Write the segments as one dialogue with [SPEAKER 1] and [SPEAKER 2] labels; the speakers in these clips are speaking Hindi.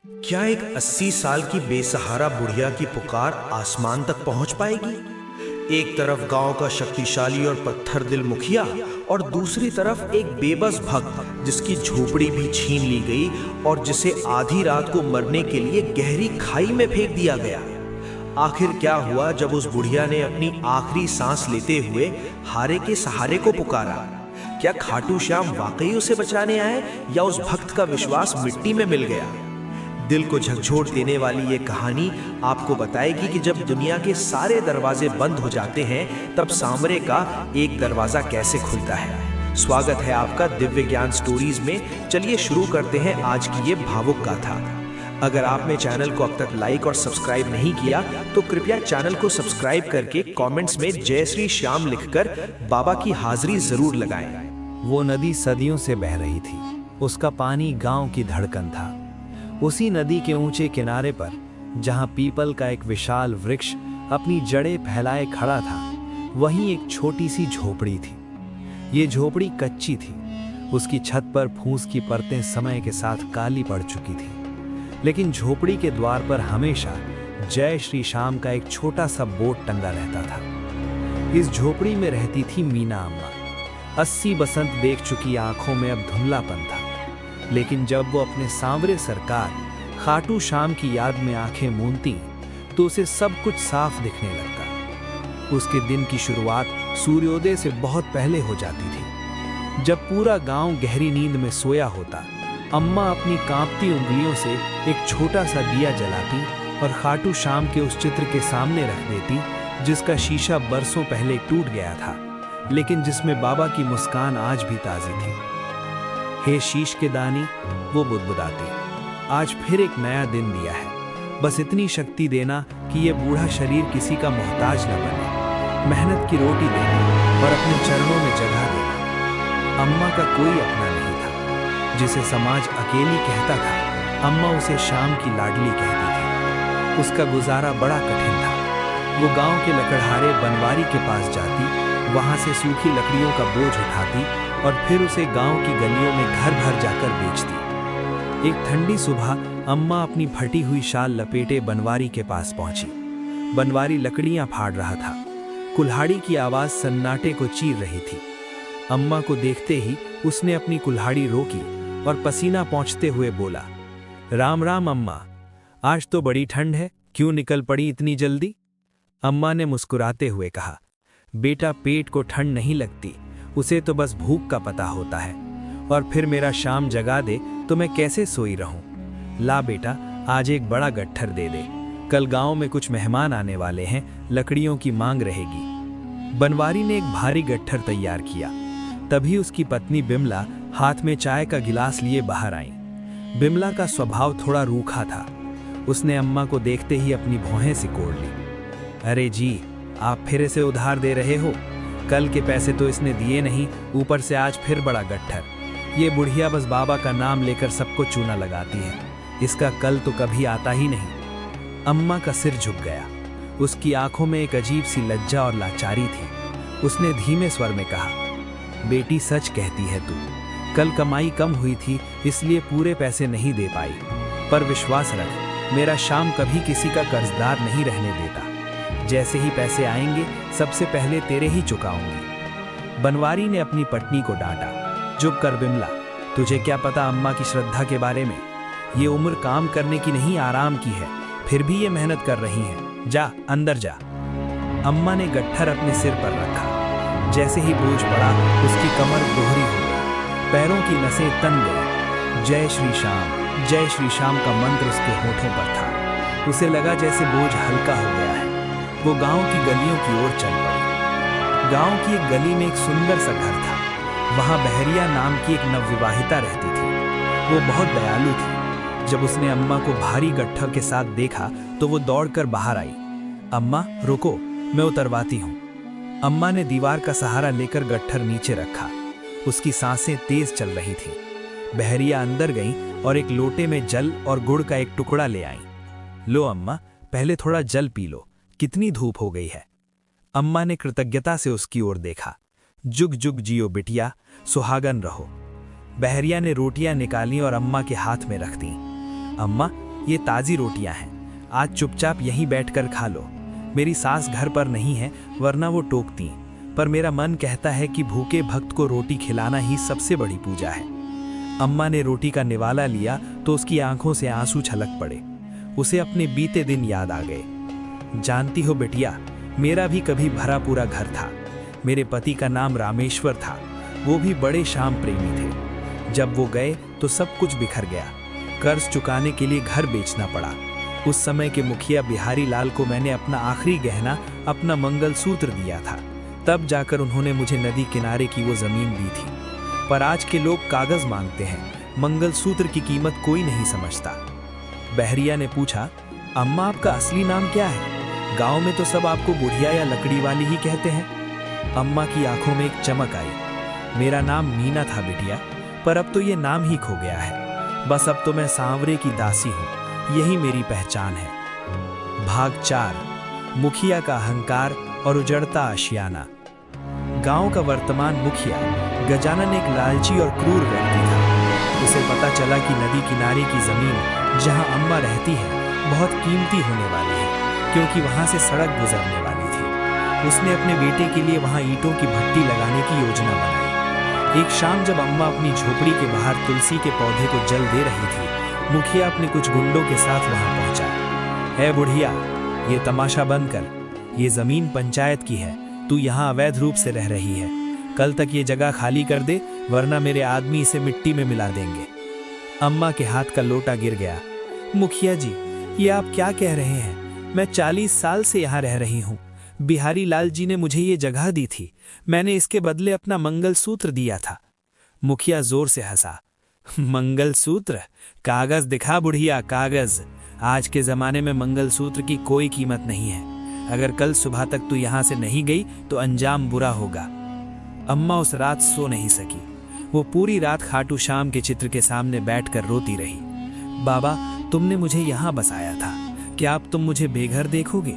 [SPEAKER 1] क्या एक 80 साल की बेसहारा बुढ़िया की पुकार आसमान तक पहुंच पाएगी? एक तरफ गांव का शक्तिशाली और पत्थर दिल मुखिया और दूसरी तरफ एक बेबस भक्त जिसकी झोपड़ी भी छीन ली गई और जिसे आधी रात को मरने के लिए गहरी खाई में फेंक दिया गया। आखिर क्या हुआ जब उस बुढ़िया ने अपनी आखिरी सांस लेते हुए हारे के सहारे को पुकारा? क्या खाटू श्याम वाकई उसे बचाने आए या उस भक्त का विश्वास मिट्टी में मिल गया? दिल को झकझोर देने वाली ये कहानी आपको बताएगी कि जब दुनिया के सारे दरवाजे बंद हो जाते हैं तब सांवरे का एक दरवाजा कैसे खुलता है। स्वागत है आपका दिव्य ज्ञान स्टोरीज में। चलिए शुरू करते हैं आज की ये भावुक गाथा। अगर आपने चैनल को अब तक लाइक और सब्सक्राइब नहीं किया तो कृपया चैनल को सब्सक्राइब करके कमेंट्स में जय श्री श्याम लिखकर बाबा की हाजिरी जरूर लगाएं।
[SPEAKER 2] वो नदी सदियों से बह रही थी। उसका पानी गांव की धड़कन था। उसी नदी के ऊंचे किनारे पर जहां पीपल का एक विशाल वृक्ष अपनी जड़ें फैलाए खड़ा था, वहीं एक छोटी सी झोपड़ी थी। ये झोपड़ी कच्ची थी। उसकी छत पर फूस की परतें समय के साथ काली पड़ चुकी थी, लेकिन झोपड़ी के द्वार पर हमेशा जय श्री श्याम का एक छोटा सा बोर्ड टंगा रहता था। इस झोपड़ी में रहती थी मीना अम्मा। 80 बसंत देख चुकी आंखों में अब धुंधलापन था, लेकिन जब वो अपने सांवरे सरकार खाटू श्याम की याद में आंखें मूंदती तो उसे सब कुछ साफ दिखने लगता। उसके दिन की शुरुआत सूर्योदय से बहुत पहले हो जाती थी। जब पूरा गांव गहरी नींद में सोया होता, अम्मा अपनी कांपती उंगलियों से एक छोटा सा दिया जलाती और खाटू श्याम के उस चित्र के सामने रख देती जिसका शीशा बरसों पहले टूट गया था, लेकिन जिसमें बाबा की मुस्कान आज भी ताज़ी थी। हे शीश के दानी, वो बुदबुदाती, आज फिर एक नया दिन दिया है। बस इतनी शक्ति देना कि ये बूढ़ा शरीर किसी का मोहताज न बने। मेहनत की रोटी देना और अपने चरणों में जगह देना। अम्मा का कोई अपना नहीं था। जिसे समाज अकेली कहता था, अम्मा उसे श्याम की लाडली कहती थी। उसका गुजारा बड़ा कठिन था। वो गांव के लकड़हारे बनवारी के पास जाती, वहां से सूखी लकड़ियों का बोझ उठाती और फिर उसे गांव की गलियों में घर भर जाकर बेचती। एक ठंडी सुबह अम्मा अपनी फटी हुई शाल लपेटे बनवारी के पास पहुंची। बनवारी लकड़ियां फाड़ रहा था। कुल्हाड़ी की आवाज सन्नाटे को चीर रही थी। अम्मा को देखते ही उसने अपनी कुल्हाड़ी रोकी और पसीना पोंछते हुए बोला, राम राम अम्मा, आज तो बड़ी ठंड है, क्यों निकल पड़ी इतनी जल्दी? अम्मा ने मुस्कुराते हुए कहा, बेटा, पेट को ठंड नहीं लगती, उसे तो बस भूख का पता होता है। और फिर मेरा श्याम जगा दे तो मैं कैसे सोई रहूं। ला बेटा, आज एक बड़ा गट्ठर दे दे। कल गांव में कुछ मेहमान आने वाले हैं, लकड़ियों की मांग रहेगी। बनवारी ने एक भारी गट्ठर तैयार किया। तभी उसकी पत्नी बिमला हाथ में चाय का गिलास लिए बाहर आई। बिमला का स्वभाव थोड़ा रूखा था। उसने अम्मा को देखते ही अपनी भौहें सिकोड़ ली। अरे जी, आप फिर इसे उधार दे रहे हो? कल के पैसे तो इसने दिए नहीं, ऊपर से आज फिर बड़ा गट्ठर। ये बुढ़िया बस बाबा का नाम लेकर सबको चूना लगाती है। इसका कल तो कभी आता ही नहीं। अम्मा का सिर झुक गया। उसकी आंखों में एक अजीब सी लज्जा और लाचारी थी। उसने धीमे स्वर में कहा, बेटी, सच कहती है तू। कल कमाई कम हुई थी, इसलिए पूरे पैसे नहीं दे पाई। पर विश्वास रख, मेरा श्याम कभी किसी का कर्जदार नहीं रहने देता। जैसे ही पैसे आएंगे सबसे पहले तेरे ही चुकाऊंगी। बनवारी ने अपनी पत्नी को डांटा, चुप कर बिमला, तुझे क्या पता अम्मा की श्रद्धा के बारे में? ये उम्र काम करने की नहीं, आराम की है, फिर भी ये मेहनत कर रही हैं। जा अंदर जा। अम्मा ने गट्ठर अपने सिर पर रखा। जैसे ही बोझ पड़ा, उसकी कमर दोहरी हो गई, पैरों की नसें तन गई। जय श्री श्याम का मंत्र उसके होठों पर था। उसे लगा जैसे बोझ हल्का हो गया है। वो गांव की गलियों की ओर चल पड़ी। गांव की एक गली में एक सुंदर सा घर था। वहां बहरिया नाम की एक नवविवाहिता रहती थी। वो बहुत दयालु थी। जब उसने अम्मा को भारी गट्ठर के साथ देखा तो वो दौड़कर बाहर आई। अम्मा रुको, मैं उतरवाती हूँ। अम्मा ने दीवार का सहारा लेकर गट्ठर नीचे रखा। उसकी सांसें तेज चल रही थी। बहरिया अंदर गई और एक लोटे में जल और गुड़ का एक टुकड़ा ले आई। लो अम्मा, पहले थोड़ा जल पी लो, कितनी धूप हो गई है। अम्मा ने कृतज्ञता से उसकी ओर देखा। जुग जुग जियो बिटिया, सुहागन रहो। बहरिया ने रोटियां निकाली और अम्मा के हाथ में रख दी। अम्मा, ये ताज़ी रोटियां हैं, आज चुपचाप यहीं बैठकर खा लो। मेरी सास घर पर नहीं है, वरना वो टोकती, पर मेरा मन कहता है कि भूखे भक्त को रोटी खिलाना ही सबसे बड़ी पूजा है। अम्मा ने रोटी का निवाला लिया तो उसकी आंखों से आंसू छलक पड़े। उसे अपने बीते दिन याद आ गए। जानती हो बेटिया, मेरा भी कभी भरा पूरा घर था। मेरे पति का नाम रामेश्वर था, वो भी बड़े शाम प्रेमी थे। जब वो गए तो सब कुछ बिखर गया। कर्ज चुकाने के लिए घर बेचना पड़ा। उस समय के मुखिया बिहारी लाल को मैंने अपना आखिरी गहना, अपना मंगलसूत्र दिया था। तब जाकर उन्होंने मुझे नदी किनारे की वो जमीन दी थी। पर आज के लोग कागज मांगते हैं, मंगलसूत्र की कीमत कोई नहीं समझता। बहरिया ने पूछा, अम्मा आपका असली नाम क्या है? गांव में तो सब आपको बुढ़िया या लकड़ी वाली ही कहते हैं। अम्मा की आंखों में एक चमक आई। मेरा नाम मीना था बिटिया, पर अब तो ये नाम ही खो गया है। बस अब तो मैं सांवरे की दासी हूँ, यही मेरी पहचान है। भाग 4, मुखिया का अहंकार और उजड़ता आशियाना। गांव का वर्तमान मुखिया गजानन एक लालची और क्रूर व्यक्ति था। उसे पता चला कि नदी किनारे की जमीन जहां अम्मा रहती है बहुत कीमती होने वाली है, क्योंकि वहां से सड़क गुजरने वाली थी। उसने अपने बेटे के लिए वहां ईंटों की भट्टी लगाने की योजना बनाई। एक शाम जब अम्मा अपनी झोपड़ी के बाहर तुलसी के पौधे को जल दे रही थी, मुखिया अपने कुछ गुंडों के साथ वहां पहुंचा। है बुढ़िया, ये तमाशा बंद कर। ये जमीन पंचायत की है, तू यहाँ अवैध रूप से रह रही है। कल तक ये जगह खाली कर दे, वरना मेरे आदमी इसे मिट्टी में मिला देंगे। अम्मा के हाथ का लोटा गिर गया। मुखिया जी, ये आप क्या कह रहे हैं? मैं 40 साल से यहाँ रह रही हूँ। बिहारी लाल जी ने मुझे ये जगह दी थी, मैंने इसके बदले अपना मंगलसूत्र दिया था। मुखिया जोर से हंसा। मंगलसूत्र? कागज दिखा बुढ़िया, कागज। आज के जमाने में मंगलसूत्र की कोई कीमत नहीं है। अगर कल सुबह तक तू यहाँ से नहीं गई तो अंजाम बुरा होगा। अम्मा उस रात सो नहीं सकी। वो पूरी रात खाटू श्याम के चित्र के सामने बैठकर रोती रही। बाबा, तुमने मुझे यहाँ बसाया था, क्या अब तुम मुझे बेघर देखोगे?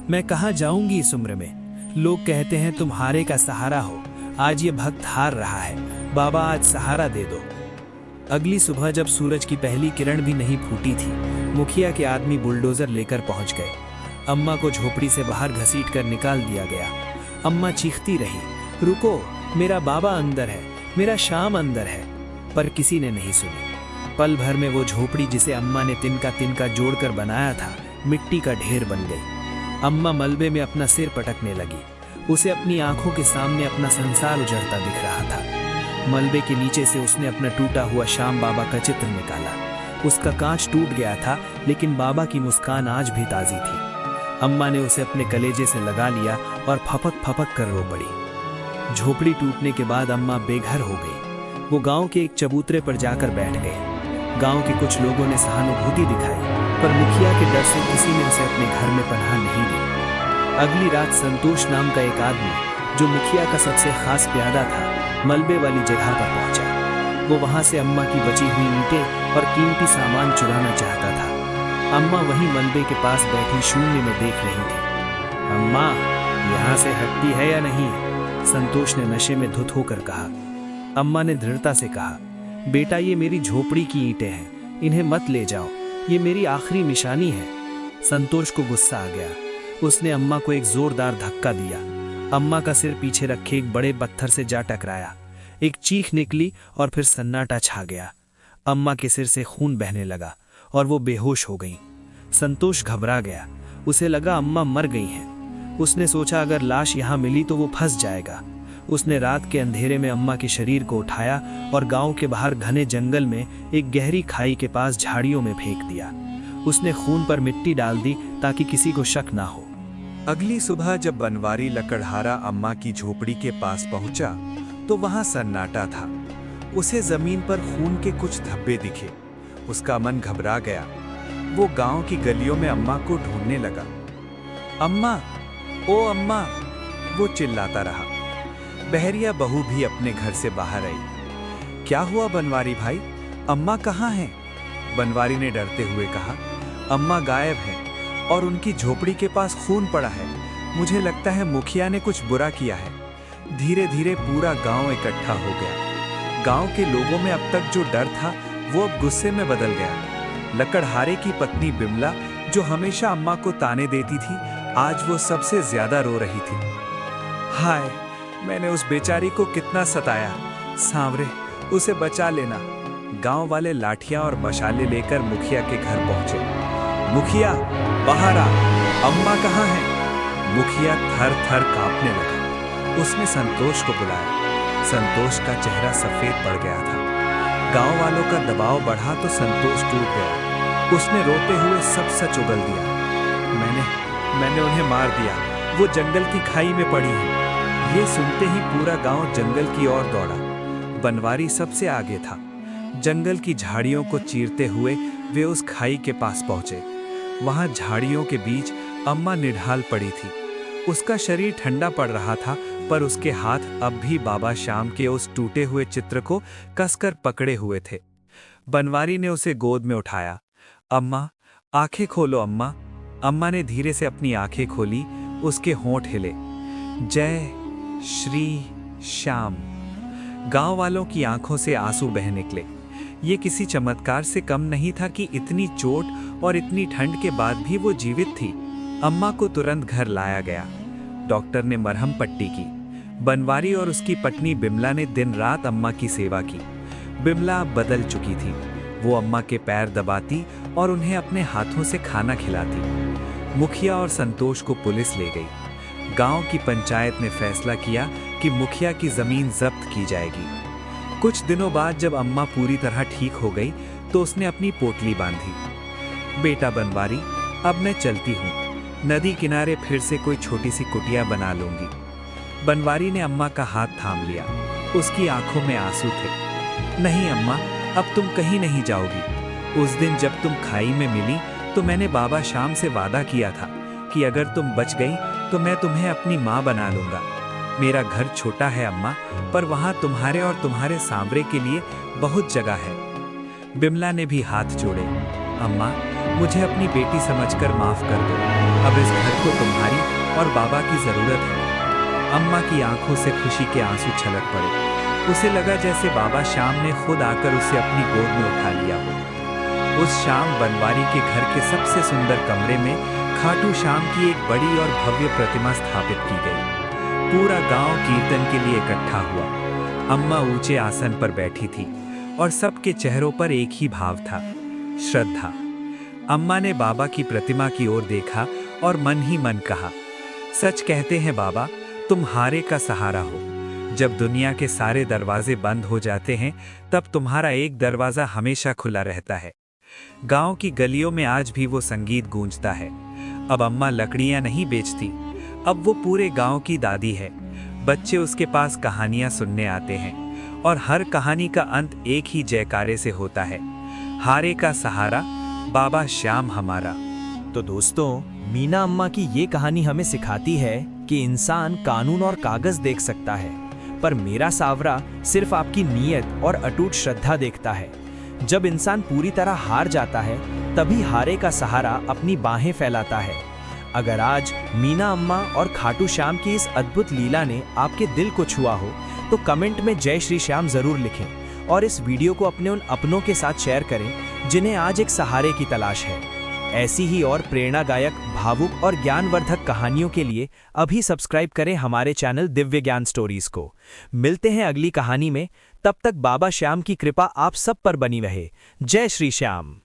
[SPEAKER 2] मैं कहाँ जाऊंगी इस उम्र में? लोग कहते हैं तुम हारे का सहारा हो। आज ये भक्त हार रहा है, बाबा आज सहारा दे दो। अगली सुबह जब सूरज की पहली किरण भी नहीं फूटी थी, मुखिया के आदमी बुलडोजर लेकर पहुंच गए। अम्मा को झोपड़ी से बाहर घसीट कर निकाल दिया गया। अम्मा चीखती रही, रुको, मेरा बाबा अंदर है, मेरा श्याम अंदर है। पर किसी ने नहीं सुनी। पल भर में वो झोपड़ी जिसे अम्मा ने तिनका तिनका जोड़कर बनाया था, मिट्टी का ढेर बन गई। अम्मा मलबे में अपना सिर पटकने लगी। उसे अपनी आंखों के सामने अपना संसार उजड़ता दिख रहा था। मलबे के नीचे से उसने अपना टूटा हुआ श्याम बाबा का चित्र निकाला। उसका कांच टूट गया था, लेकिन बाबा की मुस्कान आज भी ताजी थी। अम्मा ने उसे अपने कलेजे से लगा लिया और फपक फपक कर रो पड़ी। झोपड़ी टूटने के बाद अम्मा बेघर हो गई। वो गांव के एक चबूतरे पर जाकर बैठ गई। गांव के कुछ लोगों ने सहानुभूति दिखाई, पर मुखिया के डर से किसी ने उसे अपने घर में पनाह नहीं दी। अगली रात संतोष नाम का एक आदमी, जो मुखिया का सबसे खास प्यादा था, मलबे वाली जगह पर पहुंचा। वो वहां से अम्मा की बची हुई ईंटें और कीमती सामान चुराना चाहता था। अम्मा वहीं मलबे के पास बैठी शून्य में देख रही थी। अम्मा, यहाँ से हटती है या नहीं? संतोष ने नशे में धुत होकर कहा। अम्मा ने दृढ़ता से कहा, बेटा, ये मेरी झोपड़ी की ईंटें हैं, इन्हें मत ले जाओ, ये मेरी आखिरी निशानी है। संतोष को गुस्सा आ गया। उसने अम्मा को एक जोरदार धक्का दिया। अम्मा का सिर पीछे रखे एक बड़े पत्थर से जा टकराया। एक चीख निकली और फिर सन्नाटा छा गया। अम्मा के सिर से खून बहने लगा और वो बेहोश हो गई। संतोष घबरा गया। उसे लगा अम्मा मर गई हैं। उसने सोचा अगर लाश यहाँ मिली तो वो फंस जाएगा। उसने रात के अंधेरे में अम्मा के शरीर को उठाया और गांव के बाहर घने जंगल में एक गहरी खाई के पास झाड़ियों में फेंक दिया। उसने खून पर मिट्टी डाल दी ताकि किसी को शक ना हो।
[SPEAKER 3] अगली सुबह जब बनवारी लकड़हारा अम्मा की झोपड़ी के पास पहुंचा तो वहां सन्नाटा था। उसे जमीन पर खून के कुछ धब्बे दिखे। उसका मन घबरा गया। वो गांव की गलियों में अम्मा को ढूंढने लगा। अम्मा, ओ अम्मा, वो चिल्लाता रहा। बहरिया बहू भी अपने घर से बाहर आई। क्या हुआ बनवारी भाई, अम्मा कहाँ हैं? बनवारी ने डरते हुए कहा, अम्मा गायब है और उनकी झोपड़ी के पास खून पड़ा है। मुझे लगता है मुखिया ने कुछ बुरा किया है। धीरे धीरे पूरा गांव इकट्ठा हो गया। गांव के लोगों में अब तक जो डर था वो अब गुस्से में बदल गया। लकड़हारे की पत्नी बिमला, जो हमेशा अम्मा को ताने देती थी, आज वो सबसे ज्यादा रो रही थी। हाय, मैंने उस बेचारी को कितना सताया। सांवरे, उसे बचा लेना। गांव वाले लाठियां और मशाले लेकर मुखिया के घर पहुंचे। मुखिया, बाहर आ, अम्मा कहाँ है? मुखिया थर थर कांपने लगा। उसने संतोष को बुलाया। संतोष का चेहरा सफेद पड़ गया था। गांव वालों का दबाव बढ़ा तो संतोष टूट गया। उसने रोते हुए सब सच उगल दिया। मैंने उन्हें मार दिया। वो जंगल की खाई में पड़ी है। ये सुनते ही पूरा गांव जंगल की ओर दौड़ा। बनवारी सबसे आगे था। जंगल की झाड़ियों को चीरते हुए वे उस खाई के पास पहुंचे। वहां झाड़ियों के बीच अम्मा निढाल पड़ी थी। उसका शरीर ठंडा पड़ रहा था, पर उसके हाथ अब भी बाबा श्याम के उस टूटे हुए चित्र को कसकर पकड़े हुए थे। बनवारी ने उसे गोद में उठाया। अम्मा, आंखें खोलो अम्मा। अम्मा ने धीरे से अपनी आंखें खोली। उसके होंठ हिले। जय श्री श्याम। गांव वालों की आंखों से आंसू बह निकले। ये किसी चमत्कार से कम नहीं था कि इतनी चोट और इतनी ठंड के बाद भी वो जीवित थी। अम्मा को तुरंत घर लाया गया। डॉक्टर ने मरहम पट्टी की। बनवारी और उसकी पत्नी बिमला ने दिन रात अम्मा की सेवा की। बिमला अब बदल चुकी थी। वो अम्मा के पैर दबाती और उन्हें अपने हाथों से खाना खिलाती। मुखिया और संतोष को पुलिस ले गई। गांव की पंचायत ने फैसला किया कि मुखिया की जमीन जब्त की जाएगी। कुछ दिनों बाद जब अम्मा पूरी तरह ठीक हो गई तो उसने अपनी पोटली बांधी। बेटा बनवारी, अब मैं चलती हूँ। नदी किनारे फिर से कोई छोटी सी कुटिया बना लूंगी। बनवारी ने अम्मा का हाथ थाम लिया। उसकी आंखों में आंसू थे। नहीं अम्मा, अब तुम कहीं नहीं जाओगी। उस दिन जब तुम खाई में मिली तो मैंने बाबा श्याम से वादा किया था कि अगर तुम बच गई तो मैं तुम्हें अपनी माँ बना लूंगा। मेरा घर छोटा है अम्मा, पर वहाँ तुम्हारे और तुम्हारे सांवरे के लिए बहुत जगह है। बिमला ने भी हाथ जोड़े। अम्मा, मुझे अपनी बेटी समझकर माफ कर दो। अब इस घर को तुम्हारी और बाबा की जरूरत है। अम्मा की आंखों से खुशी के आंसू छलक पड़े। उसे लगा जैसे बाबा श्याम ने खुद आकर उसे अपनी गोद में उठा लिया हो। उस शाम बनवारी के घर के सबसे सुंदर कमरे में खाटू श्याम की एक बड़ी और भव्य प्रतिमा स्थापित की गई। पूरा गांव कीर्तन के लिए इकट्ठा हुआ। अम्मा ऊंचे आसन पर बैठी थी और सबके चेहरों पर एक ही भाव था, श्रद्धा। अम्मा ने बाबा की प्रतिमा की ओर देखा और मन ही मन कहा, सच कहते हैं बाबा, तुम हारे का सहारा हो। जब दुनिया के सारे दरवाजे बंद हो जाते हैं, तब तुम्हारा एक दरवाजा हमेशा खुला रहता है। गांव की गलियों में आज भी वो संगीत गूंजता है। अब अम्मा लकड़ियां नहीं बेचती, अब वो पूरे गांव की दादी है। बच्चे उसके पास कहानियां सुनने आते हैं और हर कहानी का अंत एक ही जयकारे से होता है, हारे का सहारा, बाबा श्याम हमारा।
[SPEAKER 4] तो दोस्तों, मीना अम्मा की ये कहानी हमें सिखाती है कि इंसान कानून और कागज देख सकता है, पर मेरा सांवरा सिर्फ आपकी नीयत और अटूट श्रद्धा देखता है। जब इंसान पूरी तरह हार जाता है, तभी हारे का सहारा अपनी बाहें फैलाता है। अगर आज मीना अम्मा और खाटू श्याम की इस अद्भुत लीला ने आपके दिल को छुआ हो, तो कमेंट में जय श्री श्याम जरूर लिखें और इस वीडियो को अपने उन अपनों के साथ शेयर करें जिन्हें आज एक सहारे की तलाश है। ऐसी ही और प्रेरणादायक, भावुक और ज्ञानवर्धक कहानियों के लिए अभी सब्सक्राइब करें हमारे चैनल दिव्य ज्ञान स्टोरीज को। मिलते हैं अगली कहानी में। तब तक बाबा श्याम की कृपा आप सब पर बनी रहे। जय श्री श्याम।